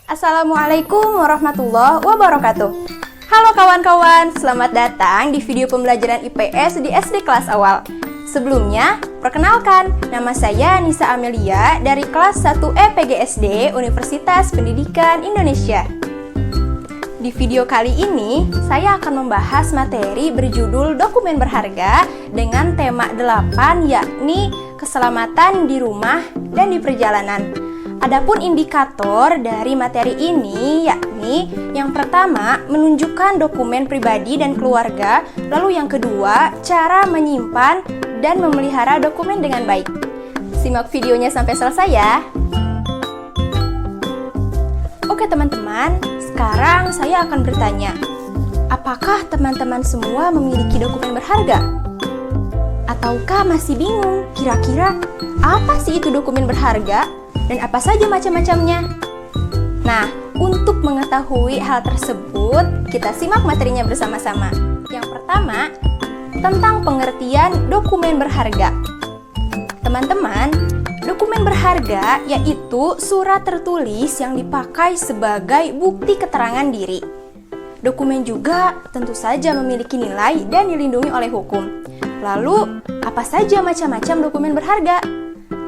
Assalamualaikum warahmatullahi wabarakatuh. Halo kawan-kawan, selamat datang di video pembelajaran IPS di SD kelas awal. Sebelumnya, perkenalkan, nama saya Nisa Amelia dari kelas 1E PGSD Universitas Pendidikan Indonesia. Di video kali ini, saya akan membahas materi berjudul dokumen berharga dengan tema 8, yakni keselamatan di rumah dan di perjalanan. Adapun indikator dari materi ini yakni yang pertama menunjukkan dokumen pribadi dan keluarga, lalu yang kedua cara menyimpan dan memelihara dokumen dengan baik. Simak videonya sampai selesai ya. Oke teman-teman, sekarang saya akan bertanya, apakah teman-teman semua memiliki dokumen berharga? Ataukah masih bingung kira-kira apa sih itu dokumen berharga? Dan apa saja macam-macamnya? Nah, untuk mengetahui hal tersebut, kita simak materinya bersama-sama. Yang pertama, tentang pengertian dokumen berharga. Teman-teman, dokumen berharga yaitu surat tertulis yang dipakai sebagai bukti keterangan diri. Dokumen juga tentu saja memiliki nilai dan dilindungi oleh hukum. Lalu, apa saja macam-macam dokumen berharga?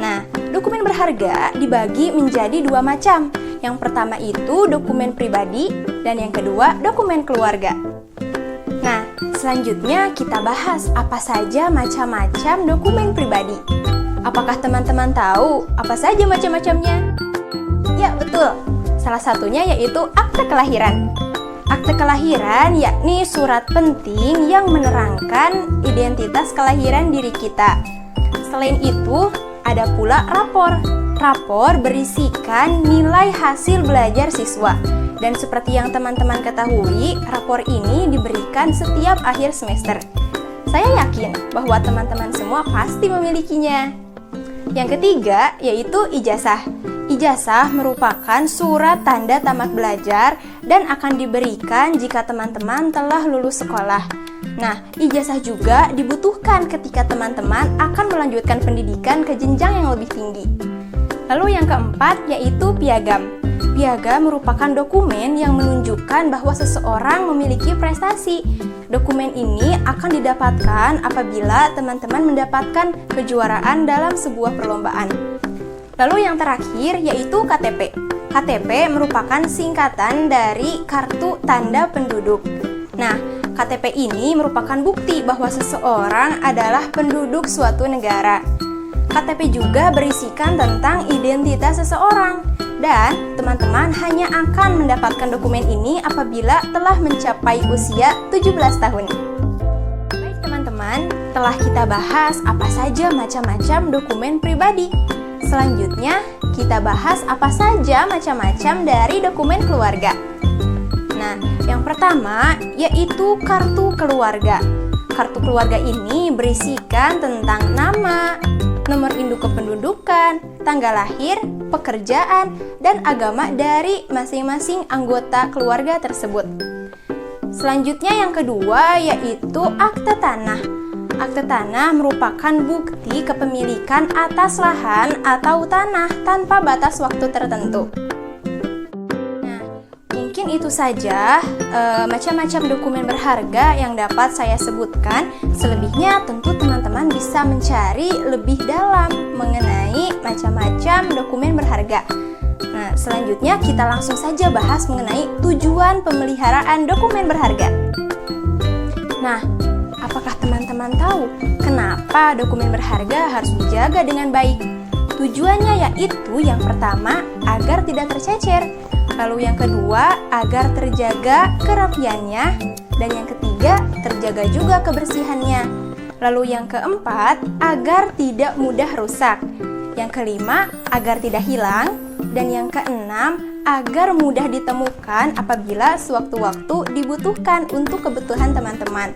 Nah, dokumen berharga dibagi menjadi dua macam. Yang pertama itu dokumen pribadi dan yang kedua dokumen keluarga. Nah, selanjutnya kita bahas apa saja macam-macam dokumen pribadi. Apakah teman-teman tahu apa saja macam-macamnya? Ya, betul. Salah satunya yaitu akte kelahiran. Akte kelahiran yakni surat penting yang menerangkan identitas kelahiran diri kita. Selain itu, ada pula rapor. Rapor berisikan nilai hasil belajar siswa. Dan seperti yang teman-teman ketahui, rapor ini diberikan setiap akhir semester. Saya yakin bahwa teman-teman semua pasti memilikinya. Yang ketiga yaitu ijazah. Ijazah merupakan surat tanda tamat belajar dan akan diberikan jika teman-teman telah lulus sekolah. Nah, ijazah juga dibutuhkan ketika teman-teman akan melanjutkan pendidikan ke jenjang yang lebih tinggi. Lalu yang keempat yaitu piagam. Piagam merupakan dokumen yang menunjukkan bahwa seseorang memiliki prestasi. Dokumen ini akan didapatkan apabila teman-teman mendapatkan kejuaraan dalam sebuah perlombaan. Lalu yang terakhir yaitu KTP. KTP merupakan singkatan dari kartu tanda penduduk. Nah, KTP ini merupakan bukti bahwa seseorang adalah penduduk suatu negara. KTP juga berisikan tentang identitas seseorang. Dan teman-teman hanya akan mendapatkan dokumen ini apabila telah mencapai usia 17 tahun. Baik teman-teman, telah kita bahas apa saja macam-macam dokumen pribadi. Selanjutnya, kita bahas apa saja macam-macam dari dokumen keluarga. Nah, yang pertama yaitu kartu keluarga. Kartu keluarga ini berisikan tentang nama, nomor induk kependudukan, tanggal lahir, pekerjaan, dan agama dari masing-masing anggota keluarga tersebut. Selanjutnya yang kedua yaitu akte tanah. Akte tanah merupakan bukti kepemilikan atas lahan atau tanah tanpa batas waktu tertentu. Mungkin itu saja macam-macam dokumen berharga yang dapat saya sebutkan. Selebihnya tentu teman-teman bisa mencari lebih dalam mengenai macam-macam dokumen berharga. Nah, selanjutnya kita langsung saja bahas mengenai tujuan pemeliharaan dokumen berharga. Nah, apakah teman-teman tahu kenapa dokumen berharga harus dijaga dengan baik? Tujuannya yaitu yang pertama agar tidak tercecer. Lalu yang kedua, agar terjaga kerapiannya. Dan yang ketiga, terjaga juga kebersihannya. Lalu yang keempat, agar tidak mudah rusak. Yang kelima, agar tidak hilang. Dan yang keenam, agar mudah ditemukan apabila sewaktu-waktu dibutuhkan untuk kebutuhan teman-teman.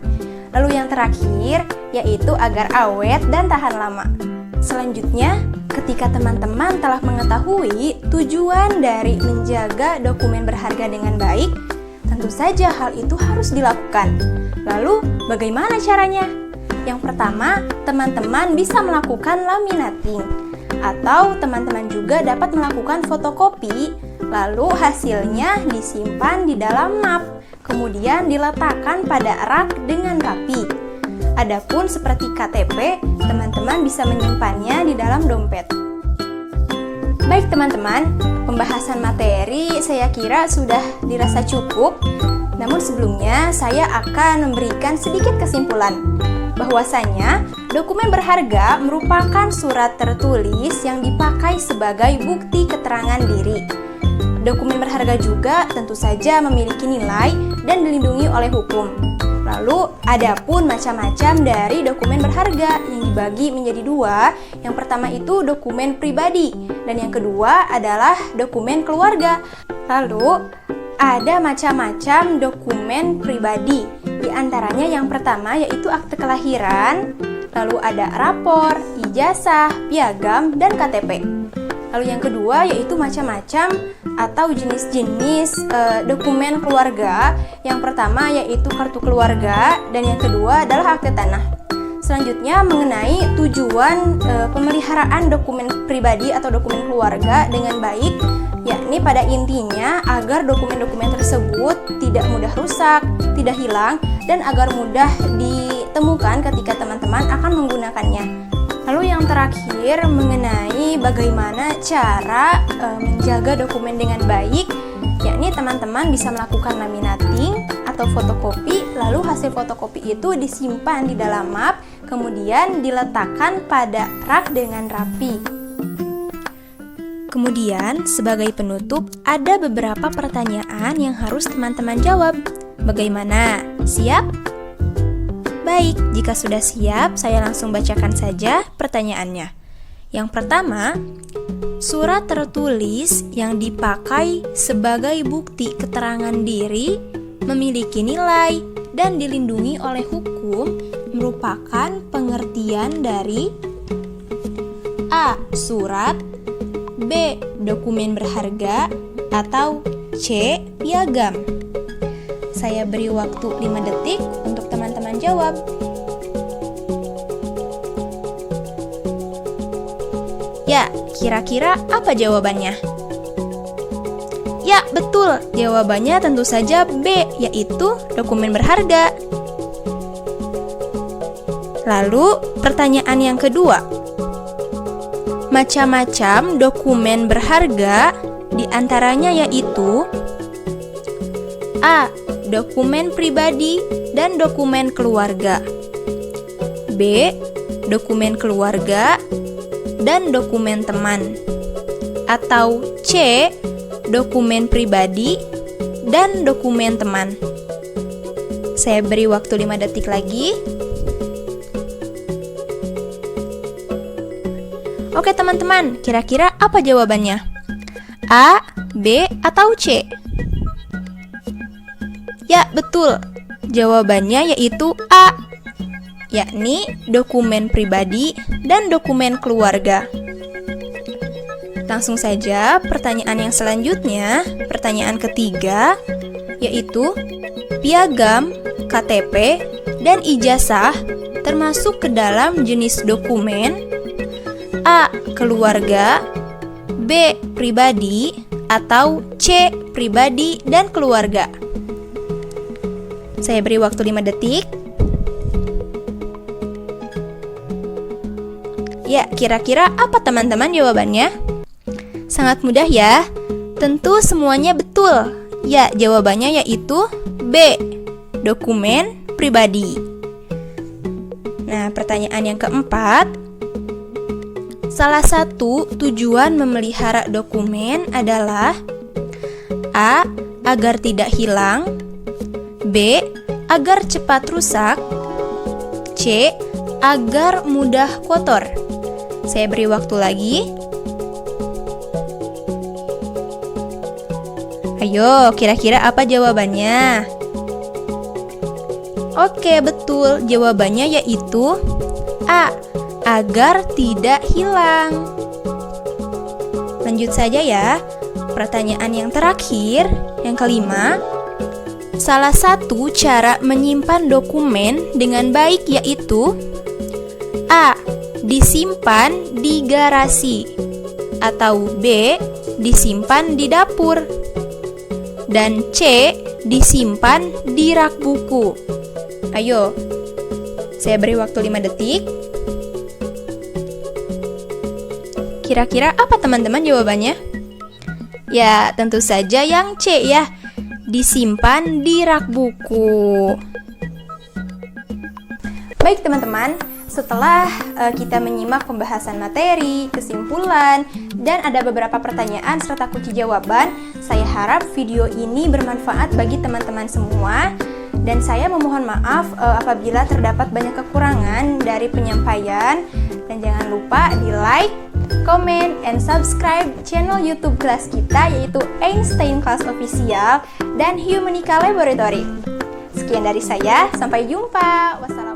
Lalu yang terakhir, yaitu agar awet dan tahan lama. Selanjutnya, ketika teman-teman telah mengetahui tujuan dari menjaga dokumen berharga dengan baik, tentu saja hal itu harus dilakukan. Lalu, bagaimana caranya? Yang pertama, teman-teman bisa melakukan laminating, atau teman-teman juga dapat melakukan fotokopi Lalu hasilnya disimpan di dalam map, kemudian diletakkan pada rak dengan rapi. Adapun seperti KTP, teman-teman bisa menyimpannya di dalam dompet. Baik teman-teman, pembahasan materi saya kira sudah dirasa cukup. Namun sebelumnya saya akan memberikan sedikit kesimpulan bahwasanya dokumen berharga merupakan surat tertulis yang dipakai sebagai bukti keterangan diri. Dokumen berharga juga tentu saja memiliki nilai dan dilindungi oleh hukum. Lalu, ada pun macam-macam dari dokumen berharga yang dibagi menjadi dua. Yang pertama itu dokumen pribadi, dan yang kedua adalah dokumen keluarga. Lalu, ada macam-macam dokumen pribadi. Di antaranya yang pertama yaitu akte kelahiran, lalu ada rapor, ijazah, piagam, dan KTP. Lalu yang kedua yaitu macam-macam atau jenis-jenis dokumen keluarga. Yang pertama yaitu kartu keluarga dan yang kedua adalah akte tanah. Selanjutnya mengenai tujuan pemeliharaan dokumen pribadi atau dokumen keluarga dengan baik, yakni pada intinya agar dokumen-dokumen tersebut tidak mudah rusak, tidak hilang, dan agar mudah ditemukan ketika teman-teman akan menggunakannya. Lalu yang terakhir mengenai bagaimana cara menjaga dokumen dengan baik, yakni teman-teman bisa melakukan laminating atau fotokopi, lalu hasil fotokopi itu disimpan di dalam map, kemudian diletakkan pada rak dengan rapi. Kemudian, sebagai penutup, ada beberapa pertanyaan yang harus teman-teman jawab. Bagaimana? Siap? Baik, jika sudah siap, saya langsung bacakan saja pertanyaannya. Yang pertama, surat tertulis yang dipakai sebagai bukti keterangan diri memiliki nilai dan dilindungi oleh hukum merupakan pengertian dari A. Surat, B. Dokumen berharga, atau C. Piagam. Saya beri waktu 5 detik untuk teman-teman jawab. Ya, kira-kira apa jawabannya? Ya, betul. Jawabannya tentu saja B, yaitu dokumen berharga. Lalu, pertanyaan yang kedua. Macam-macam dokumen berharga diantaranya yaitu A. Dokumen pribadi dan dokumen keluarga, B. Dokumen keluarga dan dokumen teman, atau C. Dokumen pribadi dan dokumen teman. Saya beri waktu 5 detik lagi. Oke teman-teman, kira-kira apa jawabannya? A, B, atau C? Ya, betul. Jawabannya yaitu A, yakni dokumen pribadi dan dokumen keluarga. Langsung saja pertanyaan yang selanjutnya, pertanyaan ketiga, yaitu piagam, KTP, dan ijazah termasuk ke dalam jenis dokumen A. Keluarga, B. Pribadi, atau C. Pribadi dan keluarga. Saya beri waktu 5 detik. Ya, kira-kira apa teman-teman jawabannya? Sangat mudah ya. Tentu semuanya betul. Ya, jawabannya yaitu B. Dokumen pribadi. Nah, pertanyaan yang keempat. Salah satu tujuan memelihara dokumen adalah A. Agar tidak hilang, B. Agar cepat rusak, C. Agar mudah kotor. Saya beri waktu lagi. Ayo, kira-kira apa jawabannya? Oke, betul. Jawabannya yaitu A. Agar tidak hilang. Lanjut saja ya. Pertanyaan yang terakhir, yang kelima. Salah satu cara menyimpan dokumen dengan baik yaitu A. Disimpan di garasi, atau B. disimpan di dapur. Dan C disimpan di rak buku. Ayo, saya beri waktu 5 detik. Kira-kira apa teman-teman jawabannya? Ya, tentu saja yang C ya, disimpan di rak buku. Baik teman-teman, setelah kita menyimak pembahasan materi, kesimpulan, dan ada beberapa pertanyaan serta kunci jawaban, saya harap video ini bermanfaat bagi teman-teman semua. Dan saya memohon maaf apabila terdapat banyak kekurangan dari penyampaian. Dan jangan lupa di like, comment, and subscribe channel YouTube kelas kita, yaitu Einstein Class Official dan Humanica Laboratory. Sekian dari saya, sampai jumpa. Wassalamualaikum.